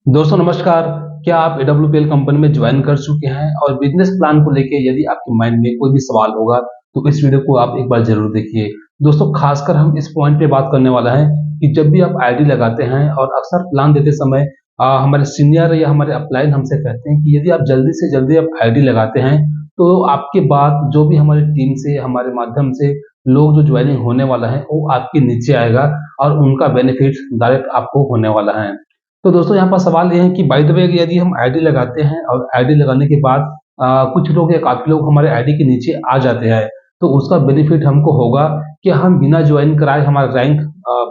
दोस्तों नमस्कार। क्या आप AWPL कंपनी में ज्वाइन कर चुके हैं और बिजनेस प्लान को लेके यदि आपके माइंड में कोई भी सवाल होगा तो इस वीडियो को आप एक बार जरूर देखिए। दोस्तों खासकर हम इस पॉइंट पे बात करने वाला है कि जब भी आप आईडी लगाते हैं और अक्सर प्लान देते समय हमारे सीनियर या हमारे अपलाइन हमसे कहते हैं कि यदि आप जल्दी से जल्दी आप आईडी लगाते हैं तो आपके बाद जो भी हमारी टीम से हमारे माध्यम से लोग जो ज्वाइनिंग होने वाला है वो आपके नीचे आएगा और उनका बेनिफिट डायरेक्ट आपको होने वाला है। तो दोस्तों यहाँ पर सवाल ये है कि बाय द वे यदि हम आईडी लगाते हैं और आईडी लगाने के बाद कुछ लोग या काफ़ी लोग हमारे आईडी के नीचे आ जाते हैं, तो उसका बेनिफिट हमको होगा कि हम बिना ज्वाइन कराए हमारा रैंक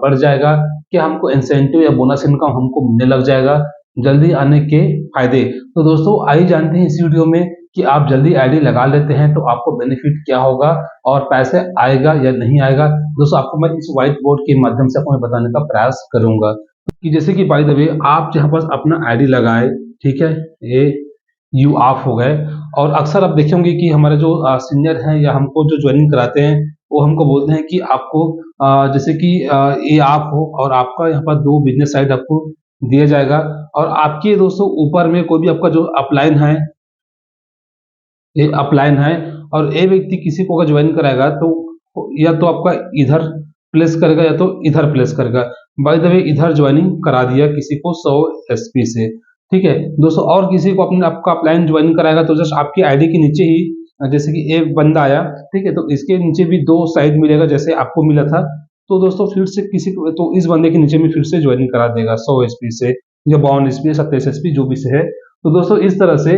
बढ़ जाएगा, कि हमको इंसेंटिव या बोनस इनकम हमको मिलने लग जाएगा, जल्दी आने के फायदे। तो दोस्तों आइए जानते हैं इस वीडियो में कि आप जल्दी आईडी लगा लेते हैं तो आपको बेनिफिट क्या होगा और पैसे आएगा या नहीं आएगा। दोस्तों आपको मैं इस व्हाइट बोर्ड के माध्यम से आपको मैं बताने का प्रयास करूंगा कि जैसे कि बाय द वे आप जहाँ पास अपना आईडी लगाए, ठीक है, ये यू ऑफ हो गए और अक्सर आप देखे होंगे कि हमारे जो सीनियर हैं या हमको जो ज्वाइनिंग कराते हैं वो हमको बोलते हैं कि आपको जैसे कि ये ऑफ हो और आपका यहाँ पर दो बिजनेस साइड आपको दिया जाएगा और आपके दोस्तों ऊपर में कोई भी आपका जो अपलाइन है, ये अपलाइन है और ये व्यक्ति किसी को अगर ज्वाइन कराएगा तो या तो आपका इधर प्लेस करेगा या तो इधर प्लेस करेगा। बाय द वे इधर ज्वाइनिंग करा दिया किसी को 100 एसपी से, ठीक है दोस्तों, और किसी को अपने आपका अपलाइन ज्वाइन कराएगा तो जस्ट आपकी आईडी के नीचे ही जैसे कि एक बंदा आया, ठीक है, तो इसके नीचे भी दो साइड मिलेगा जैसे आपको मिला था। तो दोस्तों फिर से किसी को तो इस बंदे के नीचे में फिर से ज्वाइनिंग करा देगा 100 एसपी से या 52 एसपी 27 एसपी जो भी से है। तो दोस्तों इस तरह से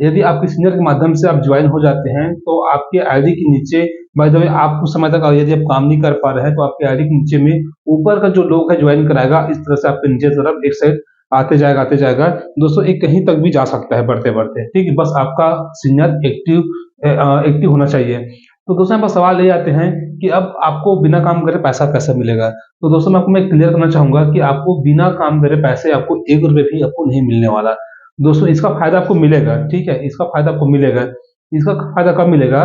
यदि आपके सीनियर के माध्यम से आप ज्वाइन हो जाते हैं तो आपके आईडी के नीचे बाय द वे आप कुछ समय तक यदि आप काम नहीं कर पा रहे हैं तो आपके आईडी के नीचे में ऊपर का जो लोग है ज्वाइन कराएगा, इस तरह से आपके नीचे तरफ एक साइड आते जाएगा। दोस्तों एक कहीं तक भी जा सकता है बढ़ते बढ़ते, ठीक है, बस आपका सीनियर एक्टिव होना चाहिए। तो दोस्तों यहाँ पर सवाल ये आते हैं कि अब आपको बिना काम करे पैसा कैसे मिलेगा। तो दोस्तों मैं आपको मैं क्लियर करना चाहूंगा कि आपको बिना काम करे पैसे आपको 1 रुपए भी आपको नहीं मिलने वाला। दोस्तों इसका फायदा आपको मिलेगा, ठीक है, इसका फायदा आपको मिलेगा। इसका फायदा कब मिलेगा,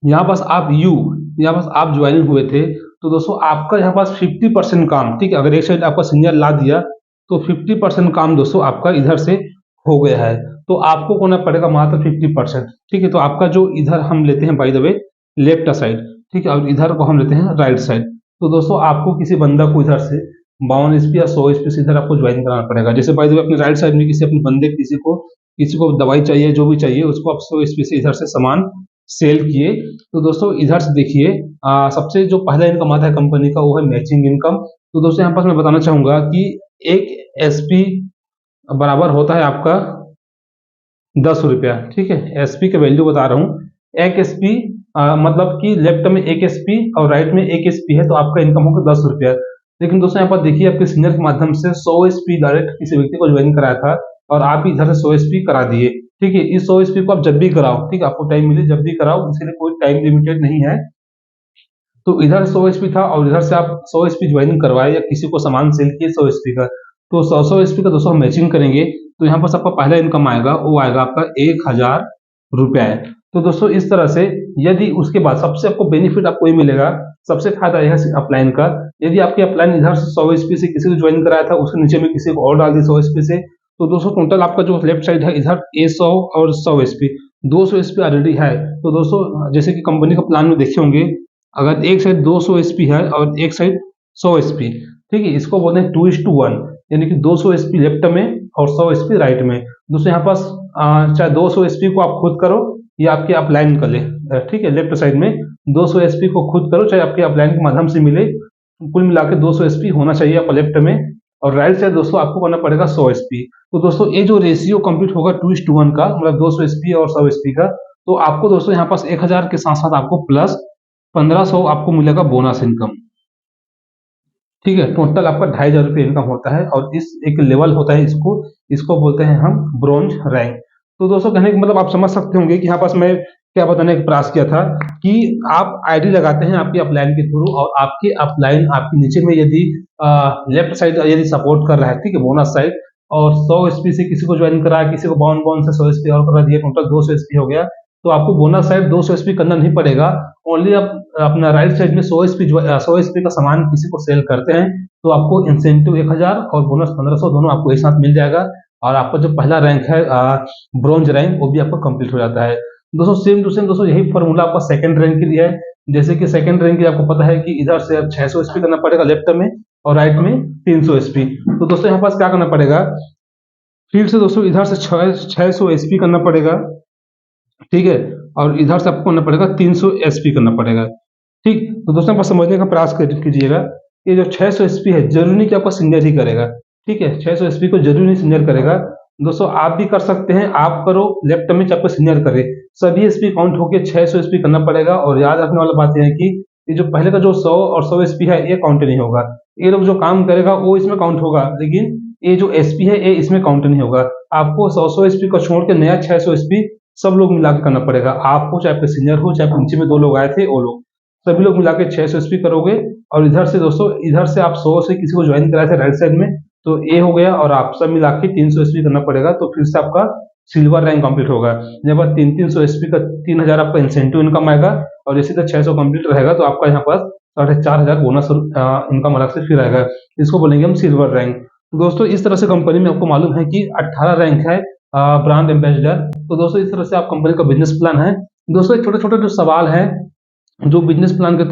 यहाँ पास आप यहाँ पास आप ज्वाइनिंग हुए थे तो दोस्तों आपका यहाँ पास 50% काम, ठीक है, अगर एक साइड आपका सीनियर ला दिया तो 50% काम दोस्तों आपका इधर से हो गया है। तो आपको करना पड़ेगा मात्र 50%, ठीक है। तो आपका जो इधर हम लेते हैं by the way left side, ठीक है, और इधर को हम लेते हैं राइट साइड। तो दोस्तों आपको किसी बंदा को इधर से 52 एसपी या 100 एसपी से इधर आपको ज्वाइन कराना पड़ेगा। जैसे बाय द वे अपने राइट साइड में किसी अपने बंदे किसी को दवाई चाहिए, जो भी चाहिए उसको आप 100 एसपी से इधर से सामान सेल किए। तो दोस्तों इधर से देखिए सबसे जो पहला इनकम आता है कंपनी का वो है मैचिंग इनकम। तो दोस्तों यहाँ पर मैं बताना चाहूंगा कि एक एसपी बराबर होता है आपका 10 रुपया, ठीक है, एसपी का वैल्यू बता रहा हूँ। एक एसपी मतलब कि लेफ्ट में एक एसपी और राइट में एक एसपी है तो आपका इनकम होगा 10 रुपया। लेकिन दोस्तों यहाँ पर देखिए आपके सीनियर के माध्यम से 100 एसपी डायरेक्ट किसी व्यक्ति को ज्वाइन कराया था और आप भी इधर से 100 एसपी करा दिए, ठीक है। इस 100 एसपी को आप जब भी कराओ, ठीक है, आपको टाइम मिले जब भी कराओ, इसके लिए कोई टाइम लिमिटेड नहीं है। तो इधर 100 एसपी था और इधर से आप 100 एसपी ज्वाइनिंग करवाए या किसी को सामान सेल किए 100 एसपी का, तो 100 एसपी का दोस्तों हम मैचिंग करेंगे तो यहाँ पर आपका पहला इनकम आएगा वो आएगा आपका 1000 रुपया। तो दोस्तों इस तरह से यदि उसके बाद सबसे आपको बेनिफिट आपको ये मिलेगा, सबसे फायदा यह है अपलाइन का। यदि आपके अपलाइन इधर से 100 एसपी से किसी को ज्वाइन कराया था उसके नीचे में किसी को और डाल दी 100 एसपी से, तो दोस्तों टोटल आपका जो लेफ्ट साइड है इधर A100 और 100 एसपी 200 एसपी ऑलरेडी है। तो दोस्तों जैसे कि कंपनी का प्लान में देखे होंगे, अगर एक साइड 200 एसपी है और एक साइड 100 एसपी, ठीक है, इसको बोलते हैं 2:1, यानी कि 200 एसपी लेफ्ट में और 100 एसपी राइट में। दोस्तों यहाँ पास चाहे 200 एसपी को आप खुद करो या आपके अपलाइन कर ले, ठीक है, लेफ्ट साइड में 200 एसपी को खुद करो चाहे आपके अपलाइन के माध्यम से मिले, कुल मिला के 200 एसपी होना चाहिए आपका लेफ्ट में, और राइट साइड दोस्तों आपको करना पड़ेगा 100 एसपी। तो दोस्तों ये जो रेशियो कंप्लीट होगा 2:1 का, मतलब 200 एसपी और 100 एसपी का, तो आपको दोस्तों यहाँ पास 1000 के साथ साथ आपको प्लस 1500 आपको मिलेगा बोनस इनकम, ठीक है। टोटल आपका 2500 इनकम होता है और इस एक लेवल होता है, इसको इसको बोलते हैं हम ब्रोंज रैंक। तो दोस्तों कहने का मतलब आप समझ सकते होंगे कि यहाँ पास मैं क्या बताने का प्रयास किया था कि आप आईडी लगाते हैं आपके अपलाइन के थ्रू और आपके अपलाइन आपके नीचे में यदि लेफ्ट साइड यदि सपोर्ट कर रहा है, ठीक है, बोनस साइड, और 100 एसपी से किसी को ज्वाइन करा, किसी को बाउंड बाउंड से 100 एसपी और करा दिया, टोटल 200 एसपी हो गया। तो आपको बोनस साइड 200 एसपी करना नहीं पड़ेगा। ओनली आप अपना राइट साइड में 100 एसपी का सामान किसी को सेल करते हैं तो आपको इंसेंटिव 1000 और बोनस 1500 दोनों आपको एक साथ मिल जाएगा, और आपका जो पहला रैंक है ब्रॉन्ज रैंक, वो भी आपका कंप्लीट हो जाता है। दोस्तों सेम टू सेम दोस्तों यही फॉर्मूला आपका सेकंड रैंक के लिए है। जैसे कि सेकंड रैंक के आपको पता है कि इधर से 600 एसपी करना पड़ेगा लेफ्ट में, और राइट में 300 एसपी। तो दोस्तों यहाँ पास क्या करना पड़ेगा, फिर से दोस्तों इधर से 600 एसपी करना पड़ेगा, ठीक है, और इधर से आपको करना पड़ेगा 300 एसपी करना पड़ेगा। ठीक, तो दोस्तों आप समझने का प्रयास कीजिएगा। ये जो 600 एसपी है जरूरी नहीं कि आपका सीनियर ही करेगा, ठीक है, 600 एसपी को जरूरी नहीं सीनियर करेगा। दोस्तों आप भी कर सकते हैं, आप करो लेफ्ट में चाहे आपका सीनियर करे, सभी एसपी काउंट होके 600 एसपी करना पड़ेगा। और याद रखने वाला बात यह है कि ये जो पहले का जो 100 और 100 एसपी है ये काउंट नहीं होगा। ये लोग जो काम करेगा वो इसमें काउंट होगा, लेकिन ये जो एसपी है ये इसमें काउंट नहीं होगा। आपको 100 एसपी को छोड़ के नया 600 एसपी सब लोग मिला के करना पड़ेगा। आप हो चाहे आपके सीनियर हो, चाहे नीचे में 2 लोग आए थे वो लोग, सभी लोग मिला के 600 एसपी करोगे। और इधर से दोस्तों इधर से आप 100 से किसी को ज्वाइन कराए थे राइट साइड में, तो ये हो गया, और आप सब मिला के 300 एसपी करना पड़ेगा, तो फिर से आपका सिल्वर रैंक कंप्लीट होगा। जब 300 एसपी का 3000 आपका इंसेंटिव इनकम आएगा, और इसी तरह 600 कंप्लीट रहेगा तो आपका यहाँ पास 4500 बोनस इनकम अलग से फिर आएगा। इसको बोलेंगे हम सिल्वर रैंक। दोस्तों इस तरह से कंपनी में आपको मालूम है कि 18 रैंक है ब्रांड एम्बेसडर। तो दोस्तों इस तरह से आप कंपनी का बिजनेस प्लान है। दोस्तों छोटे छोटे जो सवाल है जो बिजनेस प्लान के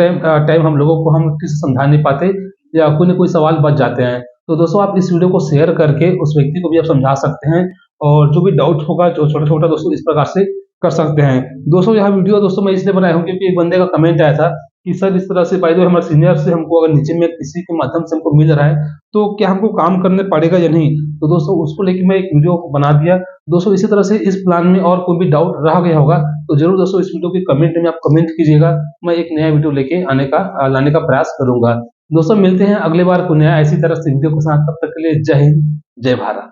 टाइम हम लोगों को हम किसी समझा नहीं पाते, या कोई ना कोई सवाल बच जाते हैं, तो दोस्तों आप इस वीडियो को शेयर करके उस व्यक्ति को भी आप समझा सकते हैं, और जो भी डाउट होगा जो छोटा छोटा दोस्तों इस प्रकार से कर सकते हैं। दोस्तों यह वीडियो दोस्तों मैं इसलिए बनाया हूँ क्योंकि एक बंदे का कमेंट आया था कि सर इस तरह से बाय द वे हमारे सीनियर से हमको अगर नीचे में किसी के माध्यम से हमको मिल रहा है तो क्या हमको काम करने पड़ेगा या नहीं। तो दोस्तों उसको लेकर मैं एक वीडियो बना दिया। दोस्तों इसी तरह से इस प्लान में और कोई भी डाउट रह गया होगा तो जरूर दोस्तों इस वीडियो के कमेंट में आप कमेंट कीजिएगा, मैं एक नया वीडियो लेके लाने का प्रयास करूंगा। दोस्तों मिलते हैं अगले बार को नया ऐसी तरह से वीडियो के साथ, तब तक के लिए जय हिंद जय भारत।